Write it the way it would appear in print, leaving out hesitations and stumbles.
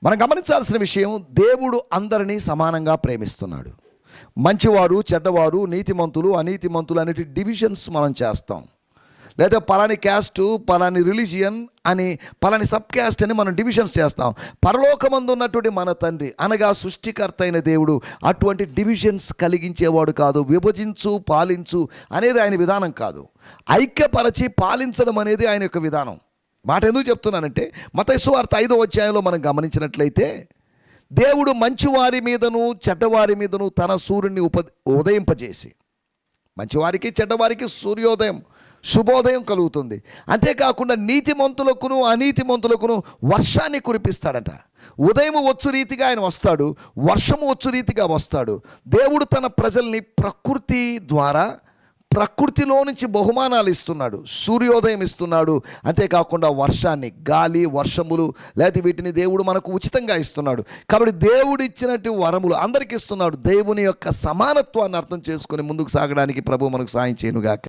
మనం గమనించాల్సిన విషయం, దేవుడు అందరినీ సమానంగా ప్రేమిస్తున్నాడు. మంచివారు, చెడ్డవారు, నీతిమంతులు, అనీతిమంతులు అనేటి డివిజన్స్ మనం చేస్తాం. లేదా పలాని క్యాస్ట్, పలాని రిలీజియన్ అని, పలాని సబ్ క్యాస్ట్ అని మనం డివిజన్స్ చేస్తాం. పరలోకమందు ఉన్నటువంటి మన తండ్రి అనగా సృష్టికర్త అయిన దేవుడు అటువంటి డివిజన్స్ కలిగించేవాడు కాదు. విభజించు, పాలించు అనేది ఆయన విధానం కాదు. ఐక్యపరచి పాలించడం అనేది ఆయన యొక్క విధానం. మాట ఎందుకు చెప్తున్నానంటే, మత్తయి సువార్త 5వ అధ్యాయంలో మనం గమనించినట్లయితే, దేవుడు మంచివారి మీదను చెడ్డవారి మీదను తన సూర్యుని ఉదయింపజేసి, మంచివారికి చెడ్డవారికి సూర్యోదయం, శుభోదయం కలుగుతుంది. అంతేకాకుండా నీతిమంతులకును అనీతిమంతులకును వర్షాన్ని కురిపిస్తాడట. ఉదయం వచ్చు రీతిగా ఆయన వస్తాడు, వర్షము వచ్చు రీతిగా వస్తాడు. దేవుడు తన ప్రజల్ని ప్రకృతి ద్వారా, ప్రకృతిలో నుంచి బహుమానాలు ఇస్తున్నాడు. సూర్యోదయం ఇస్తున్నాడు, అంతేకాకుండా వర్షాన్ని, గాలి, వర్షములు లేకపోతే వీటిని దేవుడు మనకు ఉచితంగా ఇస్తున్నాడు. కాబట్టి దేవుడు ఇచ్చినట్టు వరములు అందరికీ ఇస్తున్నాడు. దేవుని యొక్క సమానత్వాన్ని అర్థం చేసుకొని ముందుకు సాగడానికి ప్రభు మనకు సాయం చేయనుగాక.